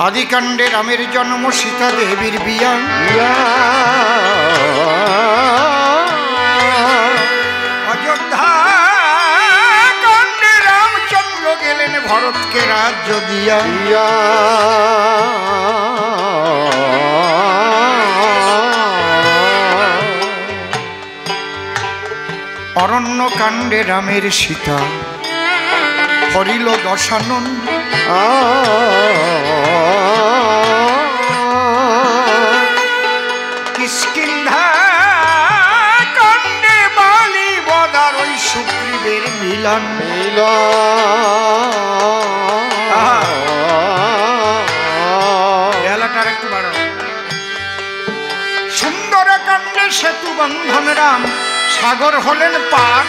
আদিকাণ্ডে রামের জন্ম, সীতা দেবীর বিয়া। অযোধ্যা কাণ্ডে রামচন্দ্র গেলেন ভরতকে রাজ্য দিয়া। অরণ্য কাণ্ডে রামের সীতা হরিল দশানন। কিষ্কিন্ধা কাণ্ডে বালি বদার ওই সুগ্রীবের মিলন। বেলাটার একটু বাড়ো। সুন্দর কাণ্ডে সেতু বন্ধন রাম সাগর হলেন পার।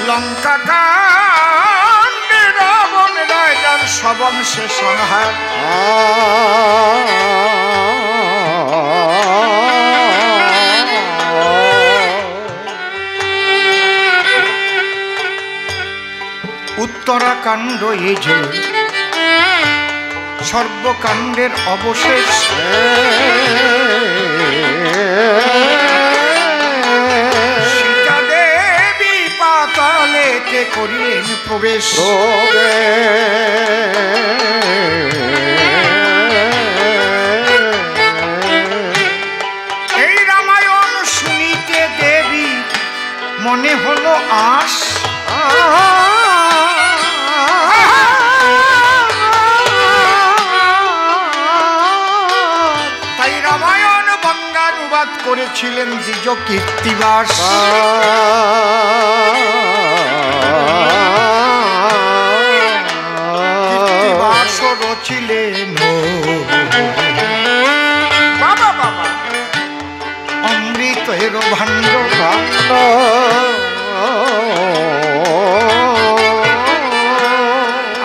লঙ্কা কাণ্ডে রাবণ রাজার সবংশে সংহার। উত্তরাকাণ্ড এ যে সর্বকাণ্ডের অবশেষ। সীতা দেবী পাতালেতে করিলেন প্রবেশ। এই রামায়ণ শুনিতে দেবী মনে হলো আশ। করেছিলেন দ্বিজ কীর্তিবাস। কীর্তিবাস রচিলেন বাবা বাবা অমৃতের ভাণ্ড।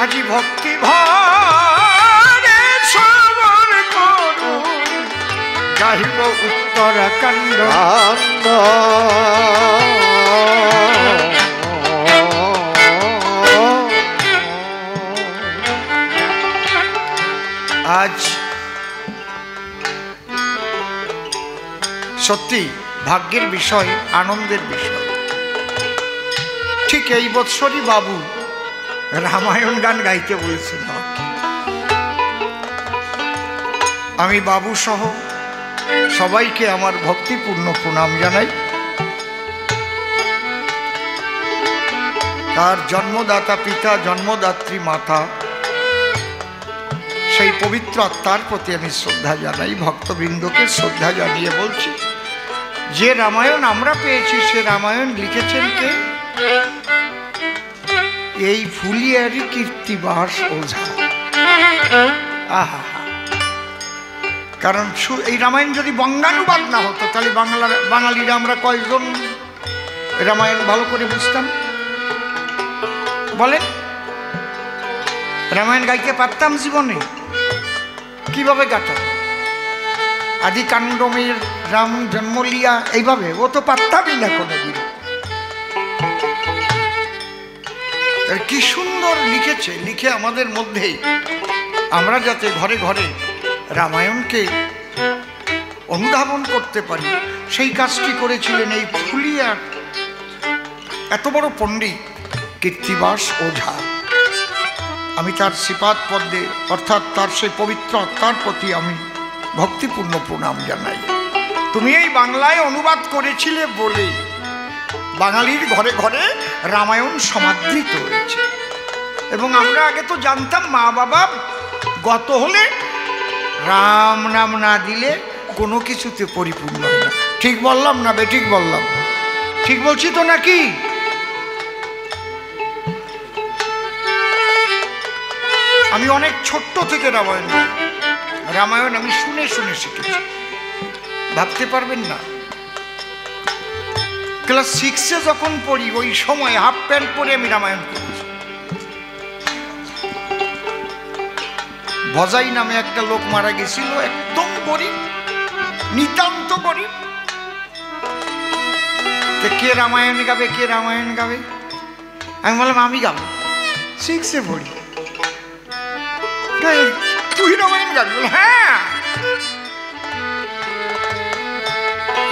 আজি ভক্তি ভরে শ্রবণ করো গাহিব উত্তরাকাণ্ড। আজ সত্যি ভাগ্যের বিষয়, আনন্দের বিষয়। ঠিক এই বৎসরই বাবু রামায়ণ গান গাইতে বলেছিল। আমি বাবু সহ সবাইকে আমার ভক্তিপূর্ণ প্রণাম জানাই। তার জন্মদাতা পিতা, জন্মদাত্রী মাতা, সেই পবিত্র আত্মার প্রতি আমি শ্রদ্ধা জানাই। ভক্তবৃন্দকে শ্রদ্ধা জানিয়ে বলছি, যে রামায়ণ আমরা পেয়েছি সে রামায়ণ লিখেছেন কে? এই ফুলিয়ারি কীর্তিবাস ওঝা। আহা, কারণ এই রামায়ণ যদি বঙ্গানুবাদ না হতো তাহলে বাঙালিরা আমরা কয়জন রামায়ণ ভালো করে বুঝতাম বলেন? রামায়ণ গাইতে পারতাম জীবনে? কিভাবে গাতাম? আদি কাণ্ডমের রাম জন্ম লিয়া এইভাবে ও তো পারতামই না কোনোদিন। কি সুন্দর লিখেছে, লিখে আমাদের মধ্যেই আমরা যাতে ঘরে ঘরে রামায়ণকে অনুধাবন করতে পারি সেই কাজটি করেছিলেন এই ফুলিয়ার এত বড় পণ্ডিত কীর্তিবাস ওঝা। আমি তার শ্রীপাদ পদ্মে অর্থাৎ তার সেই পবিত্র আত্মার প্রতি আমি ভক্তিপূর্ণ প্রণাম জানাই। তুমি এই বাংলায় অনুবাদ করেছিলে বলে বাঙালির ঘরে ঘরে রামায়ণ সমাদৃত হয়েছে। এবং আমরা আগে তো জানতাম মা বাবা গত হলে রাম নাম না দিলে কোনো কিছুতে পরিপূর্ণ হয় না। ঠিক বললাম না বেঠিক বললাম? ঠিক বলছি তো নাকি? আমি অনেক ছোট্ট থেকে রামায়ণ আমি শুনে শুনে শিখেছি। ভাবতে পারবেন না, ক্লাস 6-এ যখন পড়ি ওই সময় হাফ প্যান্ট পরে আমি রামায়ণ করেছি। ভজাই নামে একটা লোক মারা গেছিল, একদম গরিব, নিতান্ত গরিব। কে রামায়ণ গাবে, কে রামায়ণ গাবে? আমি বললাম আমি গাবো, 6-এ পড়ি। তুই রামায়ণ গাবি? হ্যাঁ।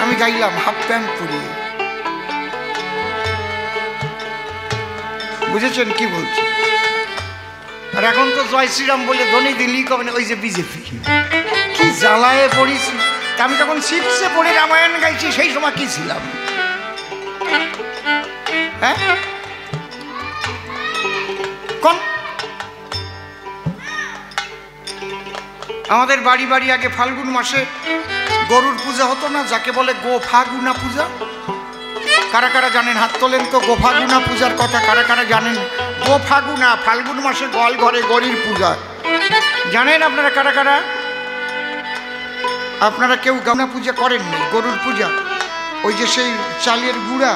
আমি গাইলাম হাফ প্যান্ট পরিয়ে। বুঝেছেন কি বলছি? আর এখন তো জয় শ্রীরাম বলে ধ্বনি দিল্লি কবে, ওই যে বিজেপি। কি জ্বালায় পড়িছি। আমি যখন 6-এ পড়ে রামায়ণ গাইছি সেই সময় কি ছিলাম? হ্যাঁ, কোন আমাদের বাড়ি বাড়ি আগে ফাল্গুন মাসে গরুর পূজা হতো না, যাকে বলে গোফাগুনা পূজা। কারা কারা জানেন? হাত তোলেন তো। গোফাগুনা পূজার কথা কারা কারা জানেন? গোফাগুনা, ফাল্গুন মাসে গোয়াল ঘরে গরুর পূজা জানেন আপনারা কারা কারা? আপনারা কেউ গানা পূজা করেননি? গরুর পূজা, ওই যে সেই চালের গুঁড়া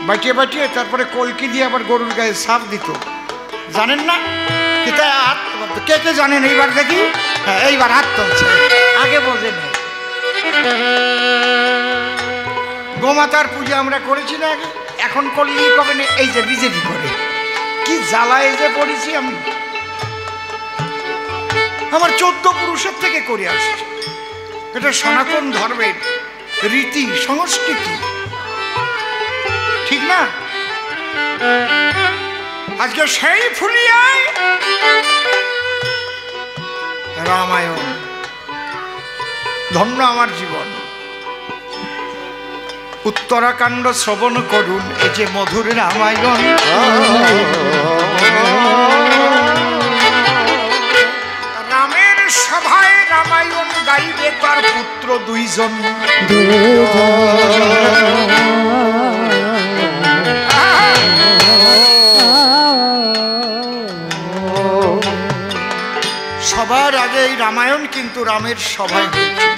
বাটিয়ে বাটিয়ে তারপরে কলকি দিয়ে আবার গরুর গায়ে সাপ দিত, জানেন না? কে কে জানেন? এইবার দেখি। হ্যাঁ, এইবার হাত তুলছে, আগে বোঝে নেই। গোমাতার পূজা আমরা করেছি না আগে, এখন করলেই কবে না, এই যে বিজেপি করে। কি জ্বালায় যে পড়েছি আমি। আমার 14 পুরুষের থেকে করে আসছে। এটা সনাতন ধর্মের রীতি সংস্কৃতি, ঠিক না? আজকে সেই ফুলিয়ায় রামায়ণ, ধন্য আমার জীবন। উত্তরাকাণ্ড শ্রবণ করুন, এই যে মধুর রামায়ণ। রামের সভায় রামায়ণ গাইবে তার পুত্র 2 জন। সবার আগে এই রামায়ণ কিন্তু রামের সভায় হয়েছিল।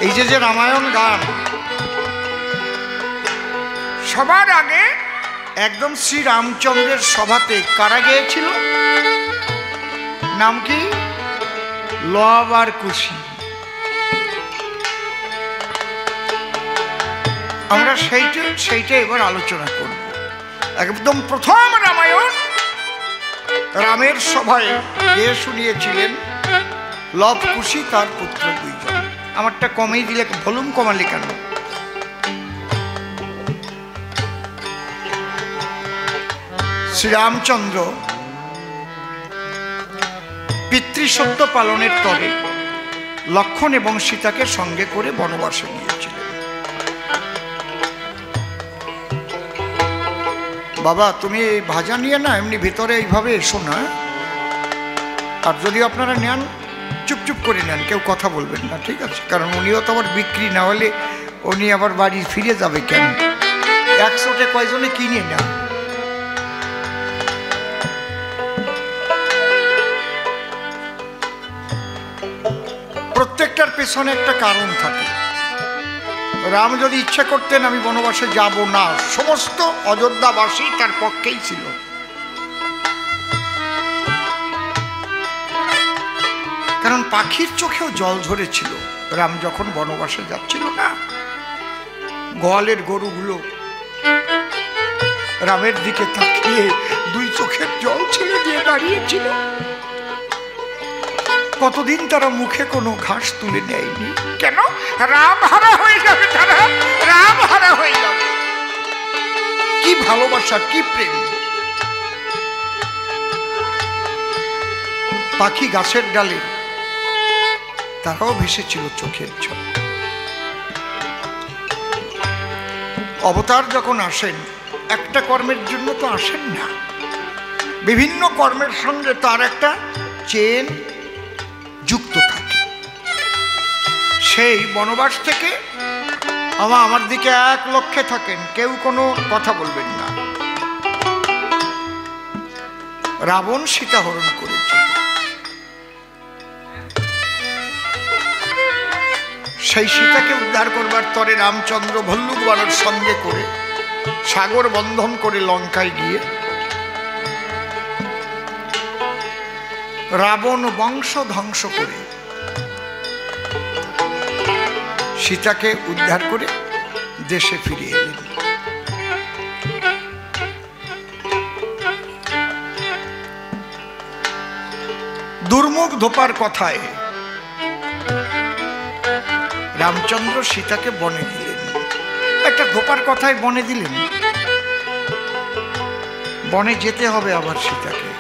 এই যে রামায়ণ গান সবার আগে একদম শ্রী রামচন্দ্রের সভাতে কারা গেয়েছিল? নাম কি? লব আর কুশি। আমরা সেইটা এবার আলোচনা করব। একদম প্রথম রামায়ণ রামের সভায় গেয়ে শুনিয়েছিলেন লব কুশি তার পুত্র 2 জন। আমারটা কমেই দিলে, ভলিউম কমালে কেন? শ্রীরামচন্দ্র পিতৃসত্য পালনের তরে লক্ষ্মণ এবং সীতাকে সঙ্গে করে বনবাসে নিয়েছিলেন। বাবা, তুমি এই ভাজা নিয়ে না এমনি ভিতরে এইভাবে এসো না। আর যদি আপনারা নেন, চুপচুপ করে নেন, কেউ কথা বলবেন না, ঠিক আছে? কারণ উনিও তো আবার বিক্রি না হলে উনি আবার বাড়ি ফিরে যাবে কেন? 100-তে কয়জনে কিনে না? প্রত্যেকটার পেছনে একটা কারণ থাকে। রাম যদি ইচ্ছা করতেন আমি বনবাসে যাব না, সমস্ত অযোধ্যাবাসী তার পক্ষেই ছিল। কারণ পাখির চোখেও জল ঝরেছিল রাম যখন বনবাসে যাচ্ছিল না। গোয়ালের গরুগুলো রামের দিকে তাকিয়ে 2 চোখের জল ছেড়ে দিয়ে দাঁড়িয়েছিল। কতদিন তারা মুখে কোনো ঘাস তুলে নেয়নি। কেন? রাম হারা হয়ে যাবে তারা, রাম হারা হয়ে যাবে। কি ভালোবাসা, কি প্রেম! পাখি গাছের ডালে, তারাও ভেসেছিল চোখের জল। অবতার যখন আসেন একটা কর্মের জন্য তো আসেন না, বিভিন্ন কর্মের সঙ্গে তার একটা চেন যুক্ত থাকে। সেই বনবাস থেকে আমার দিকে 1 লক্ষ্যে থাকেন, কেউ কোনো কথা বলবেন না। রাবণ সীতা হরণ করেছে, সেই সীতাকে উদ্ধার করবার তরে রামচন্দ্র ভল্লুক বানর সঙ্গে করে সাগর বন্ধন করে লঙ্কায় গিয়ে রাবণ বংশ ধ্বংস করে সীতাকে উদ্ধার করে দেশে ফিরে এলেন। দুর্মুখ ধোপার কথায় রামচন্দ্র সীতাকে বনে দিলেন। একটা ধোপার কথায় বনে দিলেন, বনে যেতে হবে আবার সীতাকে,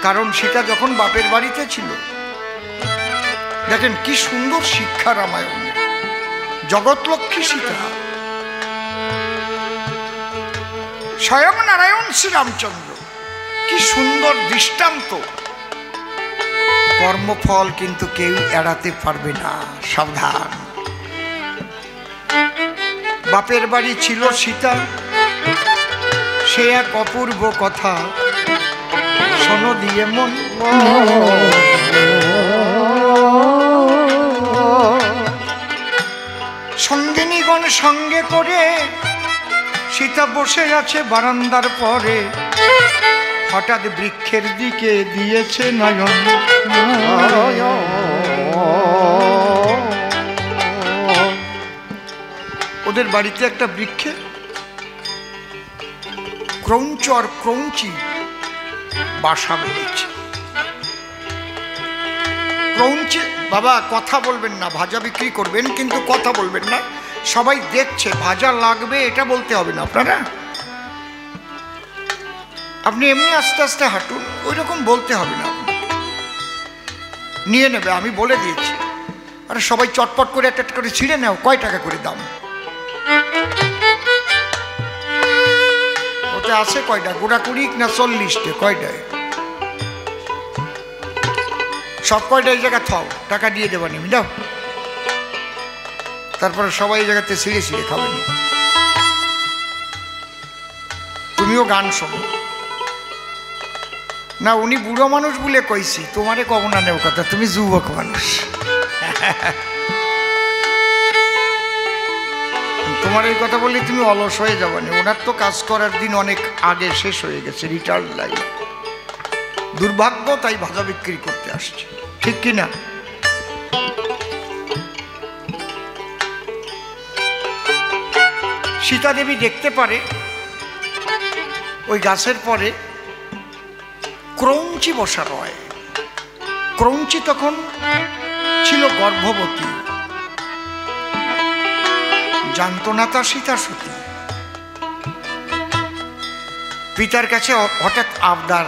কারণ সীতা যখন বাপের বাড়িতে ছিল। দেখেন কি সুন্দর শিক্ষা রামায়ণ। জগৎলক্ষ্মী সীতা, স্বয়ং নারায়ণ শ্রীরামচন্দ্র, কি সুন্দর দৃষ্টান্ত। কর্মফল কিন্তু কেউ এড়াতে পারবে না, সাবধান। বাপের বাড়ি ছিল সীতা, সে এক অপূর্ব কথা শোনো দিয়ে মন। সঙ্গিনীগণ সঙ্গে করে সীতা বসে আছে বারান্দার পরে, হঠাৎ বৃক্ষের দিকে দিয়েছে নয়ন। ওদের বাড়িতে একটা বৃক্ষে ক্রৌঞ্চ আর ক্রৌঞ্চি বাসা বেঁধেছে। ক্রৌঞ্চি, বাবা কথা বলবেন না, ভাজা বিক্রি করবেন কিন্তু কথা বলবেন না, সবাই দেখছে, ভাজা লাগবে এটা বলতে হবে না আপনারা। আপনি এমনি আস্তে আস্তে হাঁটুন, ওই রকম বলতে হবে না, নিয়ে নেবে, আমি বলে দিয়েছি। আরে সবাই চটপট করে একটা করে ছিঁড়ে নাও, কয় টাকা করে দাম? ওটা আছে কয়টা, গোড়া 20 না 40টে, কয়টায়? সব কয়টা এই জায়গা থাও, টাকা দিয়ে দেবানি আমি, দাও। তারপরে সবাই এই জায়গাতে ছিঁড়ে ছিঁড়ে খাবেনি। তুমিও গান শোনো না, উনি বুড়ো মানুষ বলে কইছি, তোমারে কব না নেও কথা, তুমি যুবক মানুষ। তোমার এই কথা বললে তুমি অলস হয়ে যাবে না, ওনার তো কাজ করার দিন অনেক আগে শেষ হয়ে গেছে, রিটায়ার্ড লাইফ। দুর্ভাগ্য, তাই ভাজা বিক্রি করতে আসছে, ঠিক কিনা? সীতা দেবী দেখতে পারে ওই গাছের পরে ক্রৌঞ্চি বসা রয়। ক্রৌঞ্চি তখন ছিল গর্ভবতী, জানত না তা সীতা সতী। পিতার কাছে হঠাৎ আবদার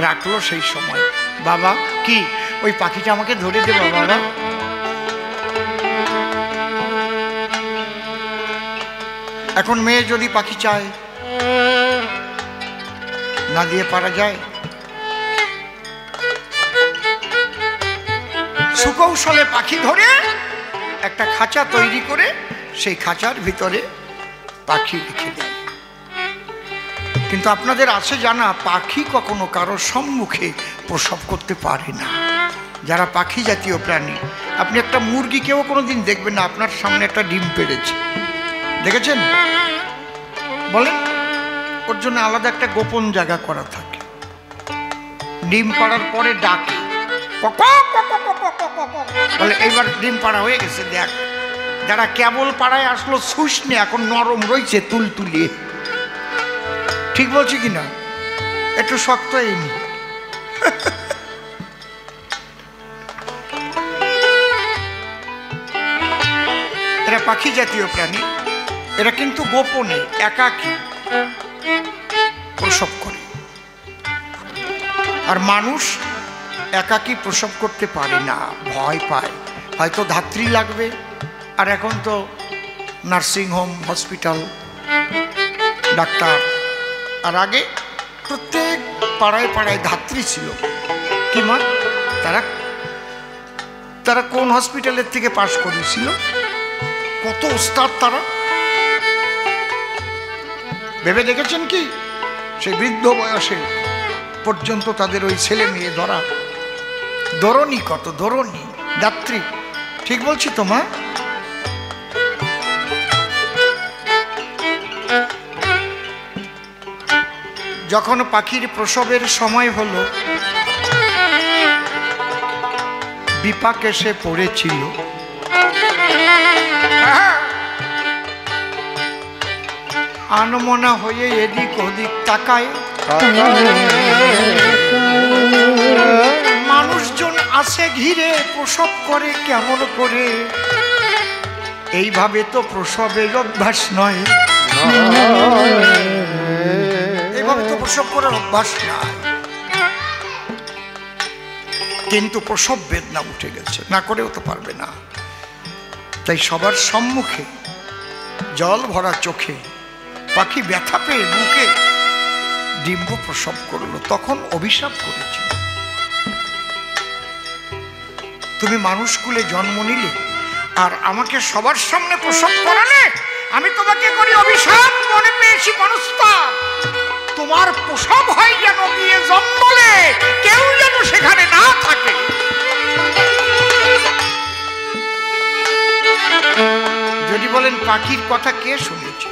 রাখলো সেই সময়, বাবা কি ওই পাখিটা আমাকে ধরে দেবো বাবা? এখন মেয়ে যদি পাখি চায়, না দিয়ে পারা যায়? সুকৌশলে পাখি ধরে একটা খাঁচা তৈরি করে সেই খাঁচার ভিতরে পাখি রেখে দেয়। কিন্তু আপনাদের আছে জানা, পাখি কখনো কারোর সম্মুখে প্রসব করতে পারে না। যারা পাখি জাতীয় প্রাণী, আপনি একটা মুরগিকেও কোনোদিন দেখবেন না আপনার সামনে একটা ডিম পেড়েছে, দেখেছেন? বলেন, ওর জন্য আলাদা একটা গোপন জায়গা করা থাকে। ডিম পাড়ার পরে ডাকে, বলে এইবার ডিম পাড়া হয়ে গেছে, দেখ। যারা কেবল পাড়ায় আসলো শুষ্নে, এখন নরম রয়েছে তুলতুলিয়ে। ঠিক বলছি কিনা? একটু শক্ত হয়নি। এরা পাখি জাতীয় প্রাণী, এরা কিন্তু গোপনে একাকী প্রসব করে। আর মানুষ একাকী প্রসব করতে পারে না, ভয় পায়, হয়তো ধাত্রী লাগবে। আর এখন তো নার্সিংহোম, হসপিটাল, ডাক্তার। আর আগে প্রত্যেক পাড়ায় পাড়ায় ধাত্রী ছিল। কি মা, তারা কোন হসপিটালের থেকে পাশ করেছিল? কত ওস্তাদ তারা! ভেবে দেখেছেন কি সেই বৃদ্ধ বয়সে পর্যন্ত তাদের ওই ছেলে মেয়ে ধরা? দরণী, কত দরণী, দাত্রী। ঠিক বলছি তো মা? যখন পাখির প্রসবের সময় হলো, বিপাক এসে পড়েছিল। আনমনা হয়ে এদিক ওদিক তাকায়, মানুষজন আসে ঘিরে, প্রসব করে কেমন করে? এইভাবে তো প্রসবের অভ্যাস নয়, এইভাবে তো প্রসব করার অভ্যাস নয়। কিন্তু প্রসব বেদনা উঠে গেছে, না করেও তো পারবে না। তাই সবার সম্মুখে জল ভরা চোখে পাখি ব্যথা পেয়ে বুকে ডিম্ব প্রসব করলো। তখন অভিশাপ করেছিল, তুমি মানুষ কুলে জন্ম নিলে আর আমাকে সবার সামনে প্রসব করালে, আমি তোমাকে করি অভিশাপ, মনে পেয়েছি মনস্তাপ। তোমার প্রসব হয় যেন গিয়ে জঙ্গলে, কেউ যেন সেখানে না থাকে। যদি বলেন পাখির কথা কে শুনেছে?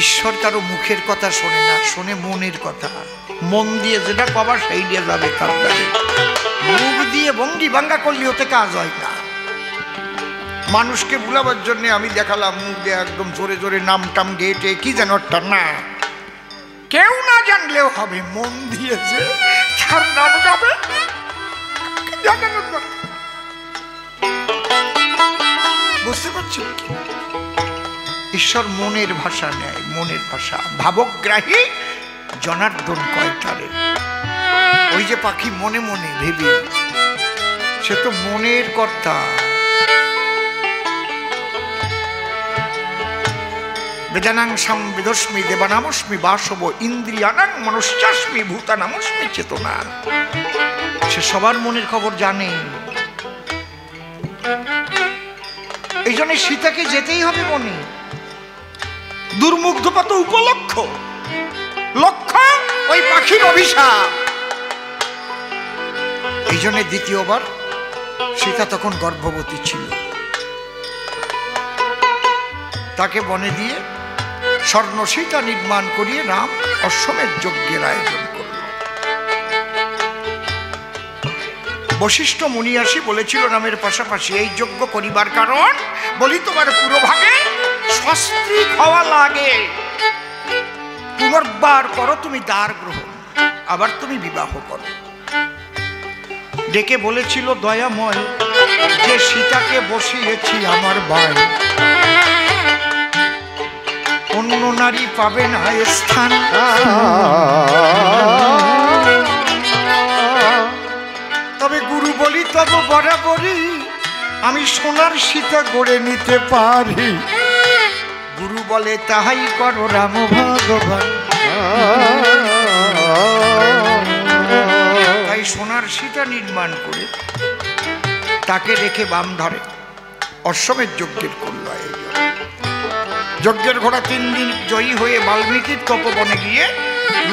ঈশ্বর কারো মুখের কথা শোনে না, শোনে মনের কথা। মন দিয়ে যেটা পাবার সেই দিয়ে যাবে তার দ্বারে। মুখ দিয়ে ভঙ্গি ভাঙ্গা করলে ওতে কাজ হয় না। মানুষকে ভুলাবার জন্য আমি দেখালাম মুখ দিয়ে একদম জোরে জোরে নাম টাম গেটে কি যেন একটা, না, কেউ না জানলেও হবে। মন দিয়েছে তার নাম গাবে, বুঝতে পারছি কি? ঈশ্বর মনের ভাষা নেয়, মনের ভাষা। ভাবগ্রাহী জনার্দন কয়টারে। ওই যে পাখি মনে মনে ভেবে, সে তো মনের কর্তা। বেদানাং সংবেদস্মি দেবানামস্মি বাসব ইন্দ্রিয়ানাং মনশ্চাস্মি ভূতানামস্মি চেতনা। সে সবার মনের খবর জানে। এই জন্য সীতাকে যেতেই হবে বনে। দুর্মুগ্ধপাত উপলক্ষ, লক্ষ্য ওই পাখির অভিশাপ। এই জন্য দ্বিতীয়বার সীতা তখন গর্ভবতী ছিল। তাকে বনে দিয়ে স্বর্ণ সীতা নির্মাণ করিয়ে রাম অশ্বমেধ যজ্ঞের আয়োজন করল। বশিষ্ঠ মুনি আসি বলেছিল রামের পাশাপাশি এই যজ্ঞ করিবার কারণ, বলি তোমার পুরোভাগে স্বস্ত্রী হওয়া লাগে। পুনর্বার করো তুমি দ্বার গ্রহণ, আবার তুমি বিবাহ করো। ডেকে বলেছিল দয়াময়, যে সীতাকে বসিয়েছি আমার ভাই, অন্য নারী পাবে না স্থান। তবে গুরু বলি তব বরাবরই আমি সোনার সীতা গড়ে নিতে পারি। গুরু বলে তাহাই করো রাম ভগবান। তাই সোনার সীতা নির্মাণ করে তাকে রেখে বাম ধরে অশ্বমেধ যজ্ঞের করল। যজ্ঞের ঘোড়া 3 দিন জয়ী হয়ে বাল্মীকির তপবনে গিয়ে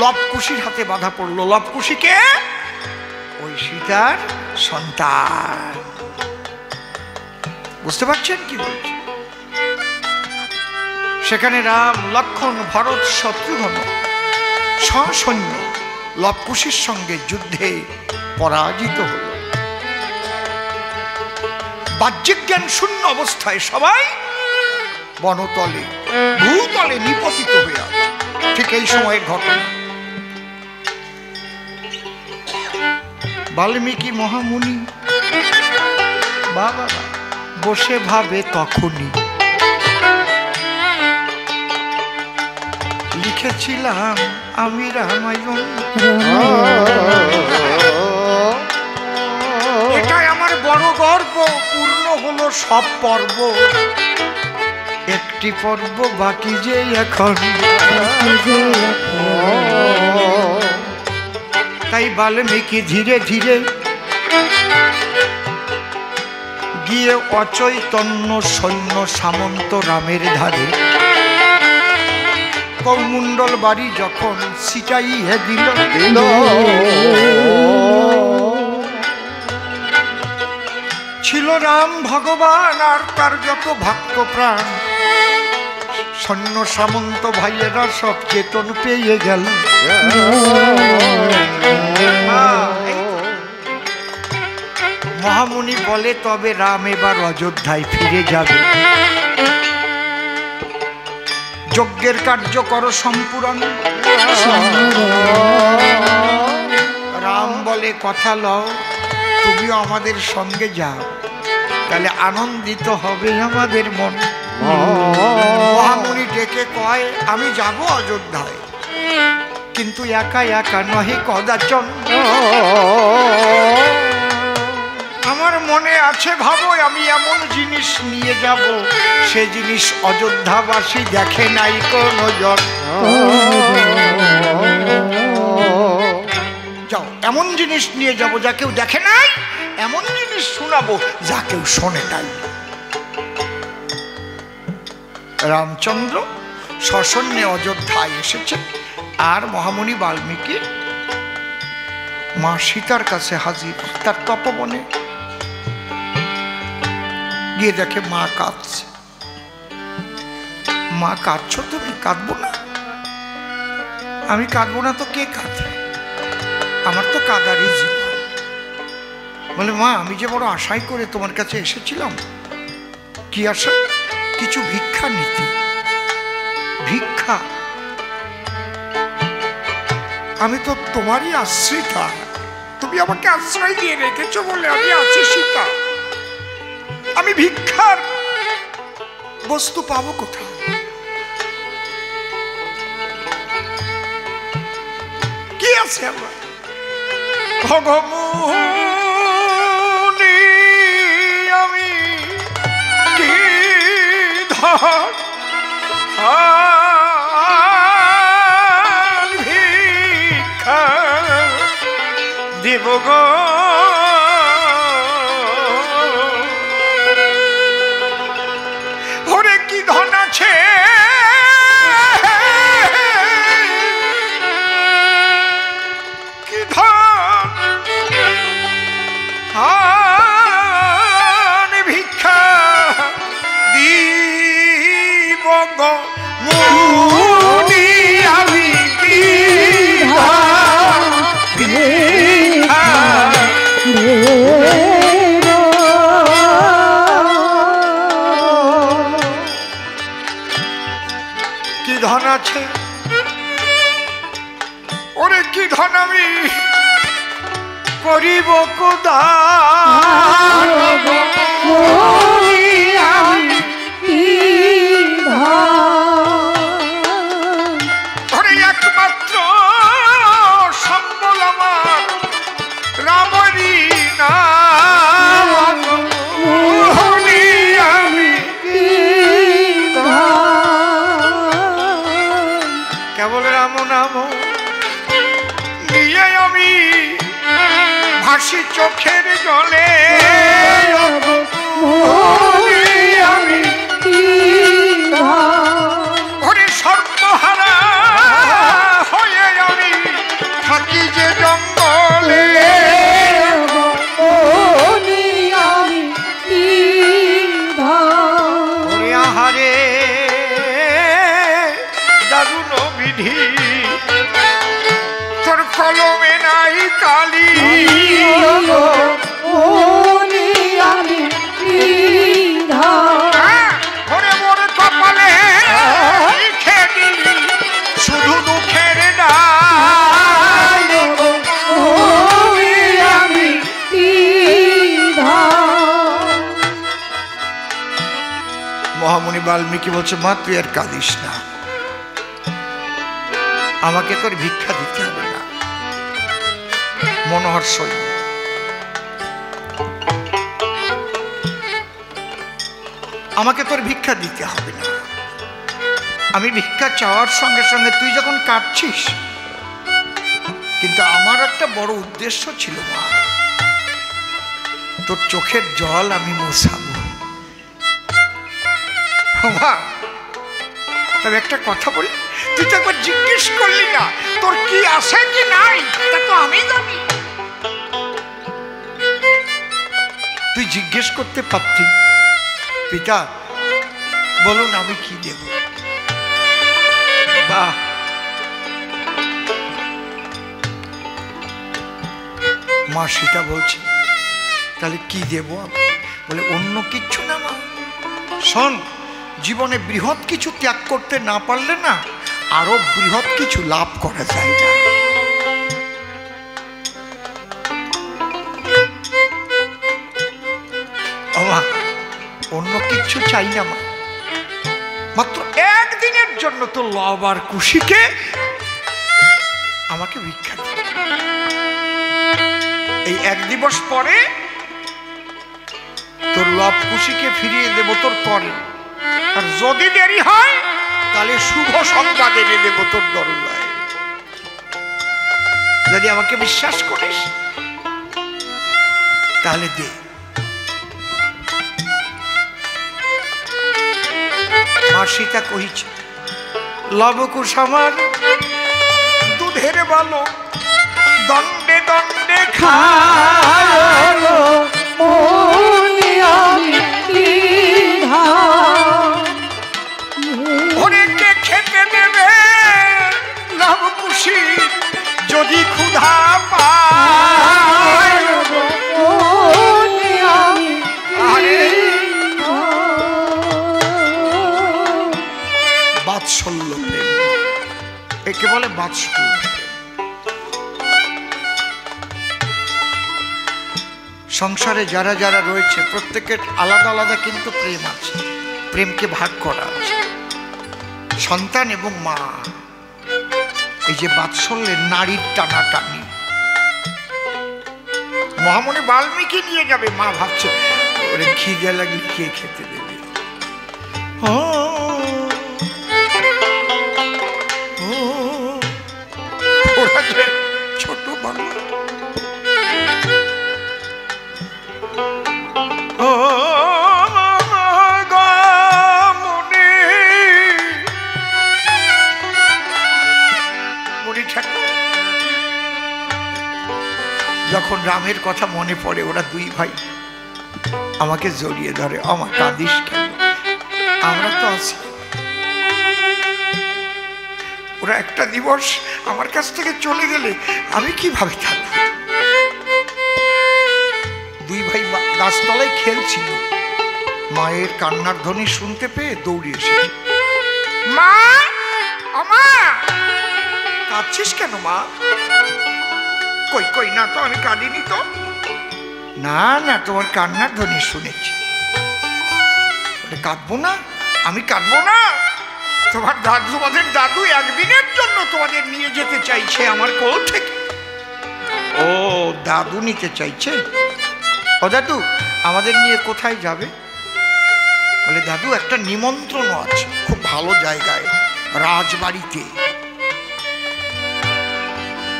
লবকুশির হাতে বাধা পড়ল। লবকুশিকে ওই সীতার সন্তান। বুঝতে পারছেন কি বলছি? সেখানে রাম, লক্ষ্মণ, ভরত, শত্রুঘ্ন সসৈন্য লবকুশির সঙ্গে যুদ্ধে পরাজিত হল। বাহ্যিক জ্ঞান শূন্য অবস্থায় সবাই বনতলে, ভূতলে নিপতিত হয়ে আছে। ঠিক এই সময়ের ঘটনা। বাল্মীকি মহামুনি বাবা বসে ভাবে তখনই, লিখেছিলাম আমি রামায়ণ, এটাই আমার বড় গর্ব। পূর্ণ হলো সব পর্ব, একটি পর্ব বাকি যে এখন। তাই বাল্মীকি ধীরে ধীরে গিয়ে অচৈতন্য সৈন্য সামন্ত রামের ধারে কৌমণ্ডল বাড়ি যখন ছিটাইয়ে দিল, ছিল রাম ভগবান আর তার যত ভক্ত প্রাণ, সৈন্য সামন্ত ভাইয়েরা সব চেতন পেয়ে গেল। মহামুনি বলে তবে রাম এবার অযোধ্যায় ফিরে যাবে। যজ্ঞের কার্য করো সম্পূরণ। রাম বলে কথা লও, তুমিও আমাদের সঙ্গে যাও, তাহলে আনন্দিত হবে আমাদের মন। মহামুনি ডেকে কয় আমি যাব অযোধ্যায়, কিন্তু একা একা নহে কদাচন। আমার মনে আছে ভাবো আমি এমন জিনিস নিয়ে যাব, সে জিনিস অযোধ্যাবাসী দেখে নাই কোনো জন। যাও, এমন জিনিস নিয়ে যাব যা কেউ দেখে নাই, এমন জিনিস শোনাবো যা কেউ শোনে নাই। রামচন্দ্র সসৈন্যে অযোধ্যায় এসেছে, আর মহামুনি বাল্মীকি মা সীতার কাছে হাজির। তার তপবনে গিয়ে দেখে মা কাঁদছে। মা কাঁদছো তুমি? কাঁদবো না? আমি কাঁদবো না তো কে কাঁদে? আমার তো কাঁদারই জীবন। বলে মা আমি যে বড় আশাই করে তোমার কাছে এসেছিলাম। কি আশা? কিছু ভিক্ষা নিতে। ভিক্ষা? আমি তো তোমারই আশ্রিতা, তুমি আমাকে আশ্রয় দিয়ে রেখেছো বলে আমি আছি সীতা। আমি ভিক্ষার বস্তু পাবো কোথায়? কি আছে আমার? ভগমুনি আমি কি ধর ভিক্ষা দেব গো। ওরে কি ধন আছে কি ধন ভিক্ষা দিব গো মুনি আমি কি ভিক্ষা কি ধন আছে? ওরে কি ধন আমি করিব কোদান ওরে একমাত্র সম্বল আমার রামরি নাম আমি কেবল রাম নাম নিয়ে আমি ভাসি চোখের জলে। আমি ওরে সর্বহারা হয়ে আমি থাকি যে জঙ্গলে। ওরে আহারে দারুণ বিধি, তোর কলমে নাই কালি। ওরে মোর কপালে লিখে দিলি শুধু দুঃখের ডাল। মহামুনি বাল্মীকি বলছে মা তুই আর কাঁদিস না, আমাকে তোর ভিক্ষা দিতে হবে না। মনোহর সৈন্য আমাকে তোর ভিক্ষা দিতে হবে না। আমি ভিক্ষা চাওয়ার সঙ্গে সঙ্গে তুই যখন কাঁদছিস, কিন্তু আমার একটা বড় উদ্দেশ্য ছিল মা, তোর চোখের জল আমি মোছাবো। মা তবে একটা কথা বলি, তুই তো একবার জিজ্ঞেস করলি না তোর কি আছে কি নাই, তা তো আমি জানি। তুই জিজ্ঞেস করতে পারতি পিতা বলুন আমি কি দেব। মা সীতা বলছে তাহলে কি দেব? বলে অন্য কিচ্ছু না মা, শোন, জীবনে বৃহৎ কিছু ত্যাগ করতে না পারলে না আরো বৃহৎ কিছু লাভ করা যায় না। মা অন্য কিচ্ছু চাই না মা, মাত্র একদিনের জন্য তো লব আর কুশিকে আমাকে ভিক্ষা দিন। এই এক দিবস পরে তোর লব কুশিকে ফিরিয়ে দেব তোর পরে, আর যদি দেরি হয় তাহলে শুভ সংবাদ এনে দেব তোর দরজায়। যদি আমাকে বিশ্বাস করিস তাহলে দে। মা সীতা কহিছে লবকুশ আমার দুধের বালো দণ্ডে দণ্ডে খালো, ওরেকে খেতে দেবে লবকুশি যদি ক্ষুধা পায়। বাৎসল্য প্রেম, একে বলে বাৎসল্য। সংসারে যারা যারা রয়েছে প্রত্যেকের আলাদা আলাদা কিন্তু প্রেম আছে, প্রেমকে ভাগ করা আছে। সন্তান এবং মা, এই যে বাৎসল্যের নারীর টানাটানি। মহামুনি বাল্মীকি নিয়ে যাবে, মা ভাবছে ওরে খিদে লাগলে কে খেতে দেবে। ছোট বাবা যখন রামের কথা মনে পড়ে ওরা দুই ভাই আমাকে জড়িয়ে ধরে, আমার কাঁদিস কেন, আমরা তো আছি। ওরা একটা দিবস আমার কাছ থেকে চলে গেলে আমি কিভাবে থাকব? দুই ভাই গাছতলায় খেলছিল, মায়ের কান্নার ধ্বনি শুনতে পেয়ে দৌড়ে এসেছে। মা, আমা, কাঁদছিস কেন মা? কই কই না তো, আমি কাঁদিনি তো। না না, তোমার কান্নার ধ্বনি শুনেছি। কাঁদবো না, আমি কাঁদবো না। তোমার দাদু, তোমাদের দাদু একদিনের জন্য তোমাদের নিয়ে যেতে চাইছে আমার কোল থেকে। ও দাদু নিতে চাইছে? ও দাদু আমাদের নিয়ে কোথায় যাবে? বলে দাদু একটা নিমন্ত্রণ আছে খুব ভালো জায়গায়, রাজবাড়িতে,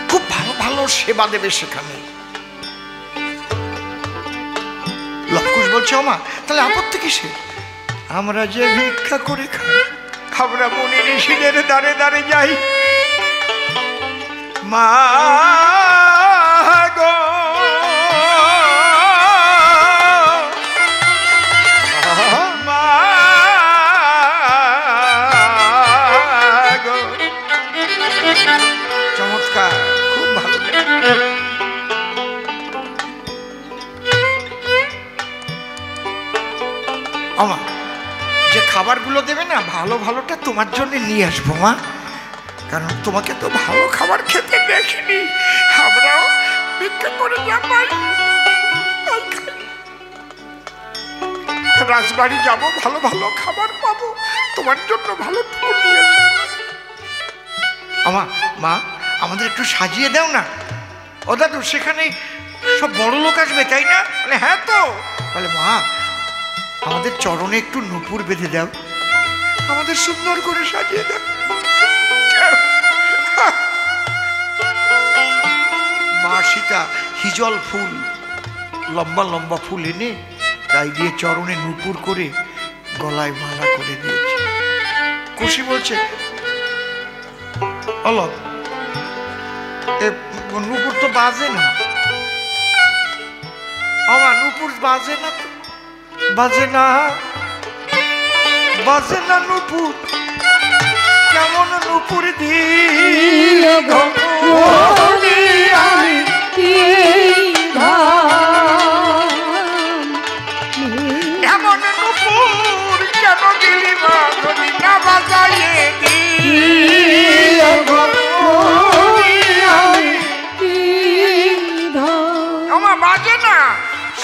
খুব ভালো ভালো সেবা দেবে সেখানে। লবকুশ বলছে ওমা তাহলে আপত্তি কিসের? আমরা যে ভিক্ষা করে খাই, আমরা মুনি ঋষিদের দ্বারে দ্বারে যাই, মা গো মা গো। চমৎকার, খুব ভালো। আমা যে খাবারগুলো দেবে না ভালো ভালোটা তোমার জন্য নিয়ে আসবো মা, কারণ তোমাকে তো ভালো খাবার খেতে দেখিনি, আমরাও ভিক্ষা করে যাই, রাজবাড়ি যাবো, ভালো ভালো খাবার পাবো, তোমার জন্য ভালো নিয়ে আসবো। আমা মা আমাদের একটু সাজিয়ে দাও না। ও দাদু সেখানে সব বড় লোক আসবে তাই না? বলে হ্যাঁ তো। বলে মা আমাদের চরণে একটু নূপুর বেঁধে দাও, আমাদের সুন্দর করে সাজিয়ে দাও। মা সীতা হিজল ফুল, লম্বা লম্বা ফুল এনে গায়ে দিয়ে চরণে নূপুর করে গলায় মালা করে দিয়েছে। কুশি বলছে অলক নূপুর তো বাজে না। আমার নূপুর বাজে না তো, বাজে না, বাজে না নূপুর, কেমন নূপুর দিল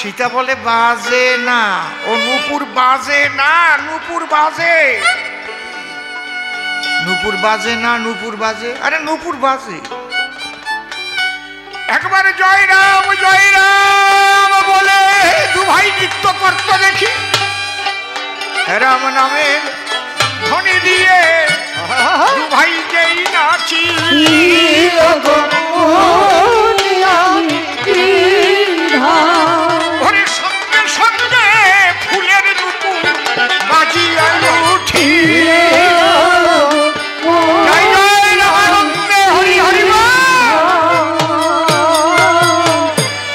সীতা বলে বাজে না, ও নূপুর বাজে না, নূপুর বাজে। নূপুর বাজে না, নূপুর বাজে, আরে নূপুর বাজে। একবারে জয় রাম বলে দু ভাই নৃত্য করতে দেখি, রাম নামের ধ্বনি দিয়ে দু ভাই যেই নাচি, ওরে সঙ্গে সঙ্গে ফুলের নূপুর বাজিয়া উঠি।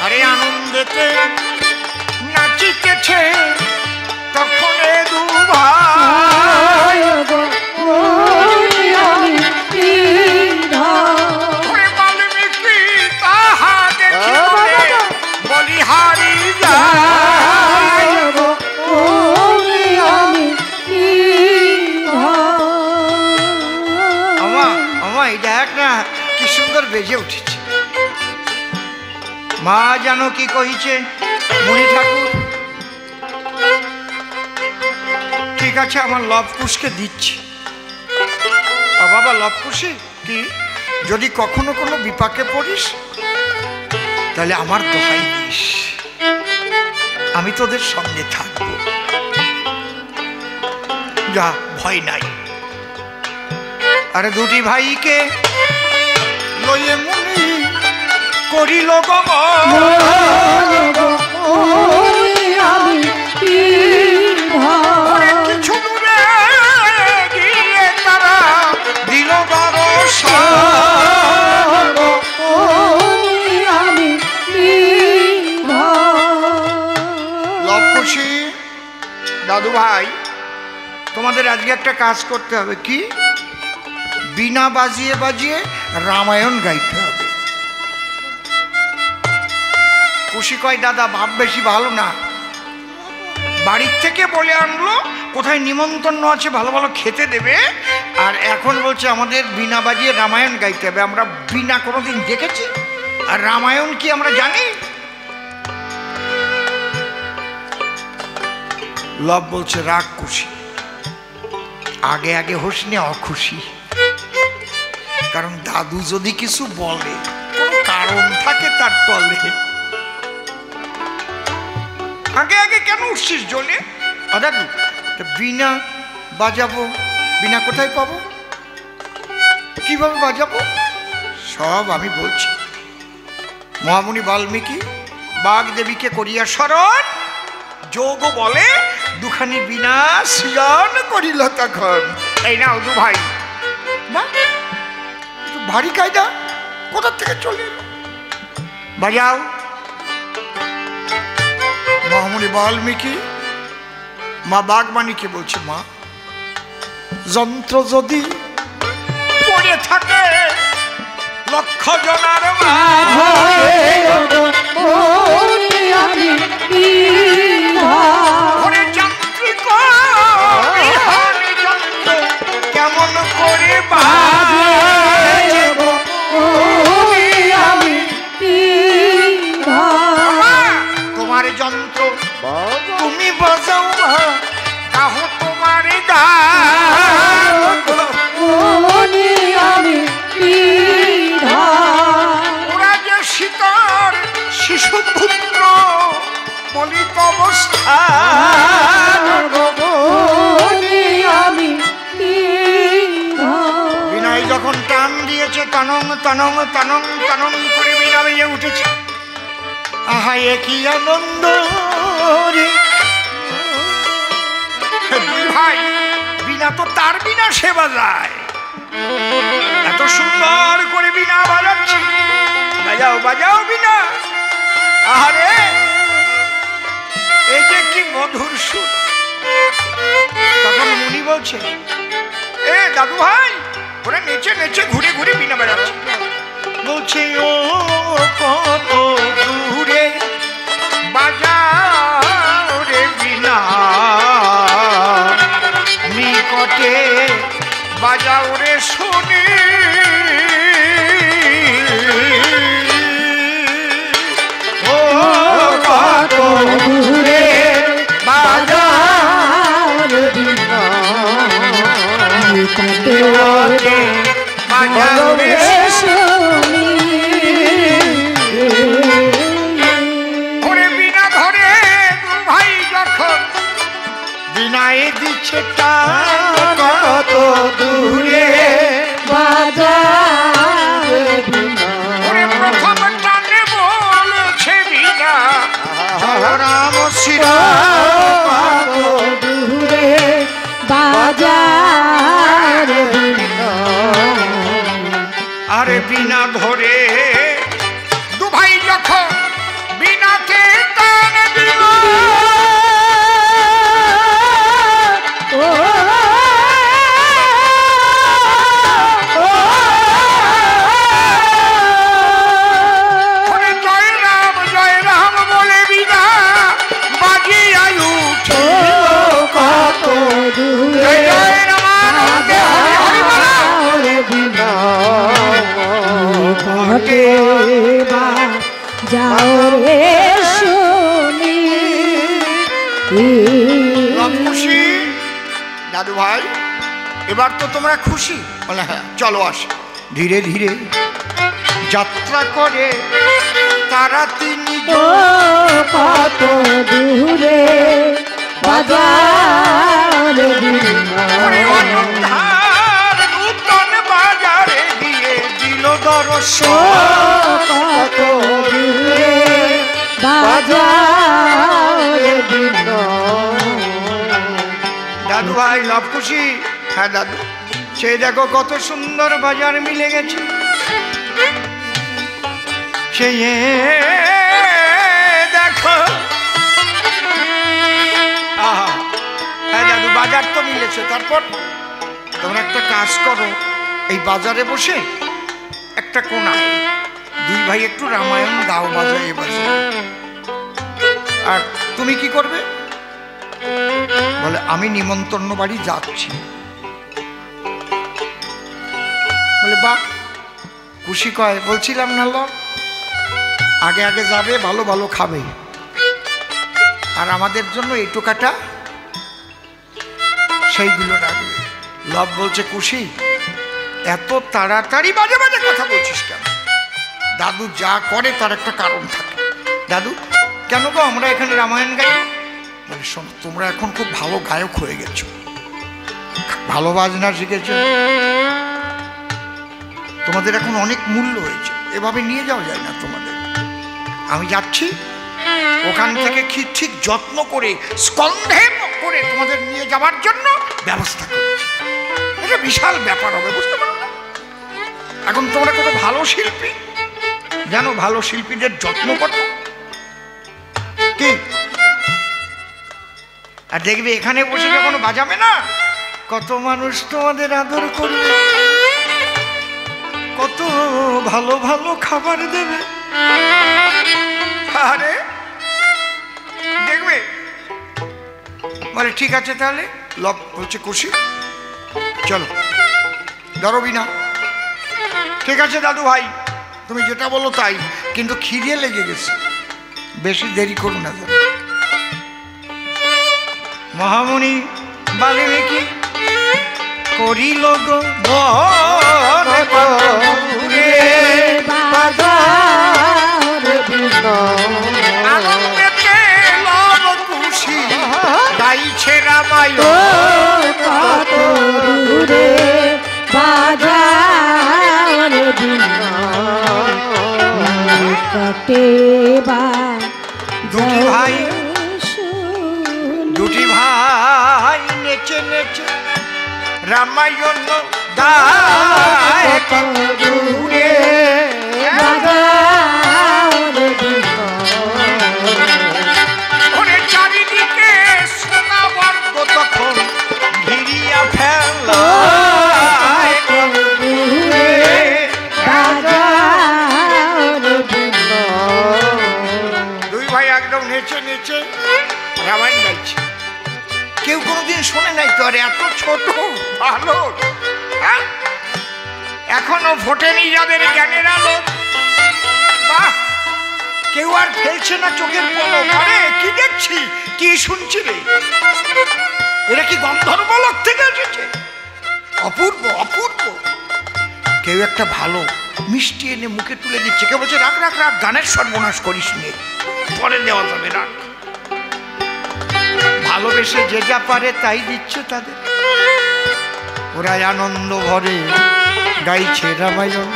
আরে আনন্দেতে নাচিতেছে তখন দু ভাই, বাল্মীকি তাহা দেখি বলিহারি যায়। এই দেখ না কি সুন্দর বেজে উঠেছে। মা জানো কি কহিছে মণি ঠাকুর? ঠিক আছে আমার লবকুশকে দিচ্ছি। বাবা লবকুশি কি, যদি কখনো কোনো বিপাকে পড়িস তাহলে আমার দোহাই দিস, আমি তোদের সঙ্গে থাকবো। যা, ভয় নাই। আরে দুটি ভাইকে লইয়ে মুনি করিল গমন, কিছু দূরে গিয়ে তারা দিল দর্শন। লবকুশি দাদু ভাই, তোমাদের আজকে একটা কাজ করতে হবে। কি? বিনা বাজিয়ে বাজিয়ে রামায়ণ গাইতে হবে। খুশি কয় দাদা ভাব বেশি ভালো না, বাড়ির থেকে বলে আনলো কোথায় নিমন্ত্রণ আছে ভালো ভালো খেতে দেবে, আর এখন বলছে আমাদের বিনা বাজিয়ে রামায়ণ গাইতে হবে। আমরা বিনা কোনোদিন দেখেছি? আর রামায়ণ কি আমরা জানি? লব বলছে রাগ খুশি, আগে আগে হোস নে অখুশি, কারণ দাদু যদি কিছু বলে কোনো কারণ থাকে তার তলে, আগে আগে কেন উঠছিস জ্বলে? দাদু বিনা বাজাবো, বিনা কোথায় পাবো, কিভাবে বাজাবো? সব আমি বলছি। মহামুনি বাল্মীকি বাগদেবীকে করিয়া স্মরণ, যোগ বলে দুখানি বিনা সৃজন করিল তখন। এই নাও দু ভাই। না ভারী কায়দা, কোথা থেকে চলে বাজাও। মহামুনি বাল্মীকি মা বাগমানিকে বলছে, মা যন্ত্র যদি পড়ে থাকে লক্ষ জনার যান্ত্রিক কেমন করে তোমার যন্ত্র তুমি বাজাও কাহ তোমার ওরা যে শীতর শিশু পুত্র বলিত অবস্থা, বিনয় যখন টান দিয়েছে তনং তনং তনং তনং করে বিনা বেজে উঠেছে। আহা একই আনন্দ রে। দুই ভাই বিনা তো তার বিনা সে বাজায়, এত সুন্দর করে বিনা বাজাচ্ছে। বাজাও বাজাও বিনা, আরে এই যে কি মধুর সুর। তখন মুনি বলছে, এ দাদু ভাই ওরা নেচে নেচে ঘুরে ঘুরে বিনা বাজাচ্ছে। বলছে ও কত দূরে বাজাও রে বিনা, নিকটে বাজাও রে শুনি। ও কত দূরে বাজার বিনা কাটে বাজারে শুনি ওরে বিনা ধরে দু ভাই যখন বিনায় দিচ্ছে কত দূরে বাজার বিনা ওরে প্রথম টানে বলছে বিনা রাম কত দূরে বাজার বিনা আরে বিনা ধরে দু ভাই যখন বিনাতে টান দিল ওরে জয় রাম বলে বিনা বাজিয়া উঠে কত দূরে জয় রাম হরি বলা বিনা কাটে যাও রে শুনি খুশি দাদু ভাই এবার তো তোমরা খুশি বলে হ্যাঁ চলো আস ধীরে ধীরে যাত্রা করে তারা তিনি কত দূরে বাজার অযোধ্যার নূতন বাজারে গিয়ে দিল দর্শন কত দূরে বাজার দাদু ভাই লাভ খুশি হ্যাঁ দাদু সেই দেখো কত সুন্দর বাজার মিলে গেছে সেই দেখো আহা হ্যাঁ দাদু বাজার তো মিলেছে তারপর তোমরা একটা কাজ করো এই বাজারে বসে একটা কোনায় দুই ভাই একটু রামায়ণ গাও বাজায় বাজে আর তুমি কি করবে বলে আমি নিমন্ত্রণ বাড়ি যাচ্ছি বলে বাহ খুশি কয় বলছিলাম না ল আগে আগে যাবে ভালো ভালো খাবে আর আমাদের জন্য এই টোকাটা সেইগুলো রাখবে লব বলছে খুশি এত তাড়াতাড়ি বাজে বাজে কথা বলছিস কেন দাদু যা করে তার একটা কারণ থাকে দাদু কেন গো আমরা এখানে রামায়ণ গাই বলে শোনো তোমরা এখন খুব ভালো গায়ক হয়ে গেছো ভালো বাজনা শিখেছো তোমাদের এখন অনেক মূল্য হয়েছে এভাবে নিয়ে যাওয়া যায় না তোমাদের আমি যাচ্ছি ওখান থেকে ঠিক যত্ন করে স্কন্ধে করে তোমাদের নিয়ে যাওয়ার জন্য ব্যবস্থা করছি এটা বিশাল ব্যাপার হবে বুঝতে পারো না এখন তোমরা কত ভালো শিল্পী জানো ভালো শিল্পীদের যত্ন করো কি আর দেখবে এখানে বসে যখন বাজাবে না কত মানুষ তোমাদের আদর করবে কত ভালো ভালো খাবার দেবে আরে দেখবে বলে ঠিক আছে তাহলে লব বলছে খুশি চলো ধরবি না ঠিক আছে দাদু ভাই তুমি যেটা বলো তাই কিন্তু খিদে লেগে গেছে বেশি দেরি করো না মহামুনি বাল্মীকি করিল গো আনন্দেতে লব খুশি গাইছে রামায়ণ কত দূরে বাজার কাটে দুটি ভাই নেচে নেচে রামায়ণ গায় দূরে ওরে চারিদিকে সোনা বর্গ তখন ঘিরিয়া ফেল দুই ভাই একদম নেচে নেচে রামায়ণ গাইছে কেউ কোনোদিন শোনে নাই তো আর এত ছোট ভালো এখনো ফোটেনি যাদের জ্ঞানের আলো বাহ কেউ আর ফেলছে না চোখের পলক। আরে কি দেখছি, কি শুনছি রে? এরা কি গন্ধর্ব লোক থেকে এসেছে? অপূর্ব অপূর্ব। কেউ একটা ভালো মিষ্টি এনে মুখে তুলে দিচ্ছে, কেউ বলছে রাখ রাখ রাখ, গানের সর্বনাশ করিস নে, পরে দেওয়া যাবে, রাখ। ভালোবেসে যে যা পারে তাই দিচ্ছে তাদের। ওরা আনন্দ ভরে গাইছে রামায়ণ।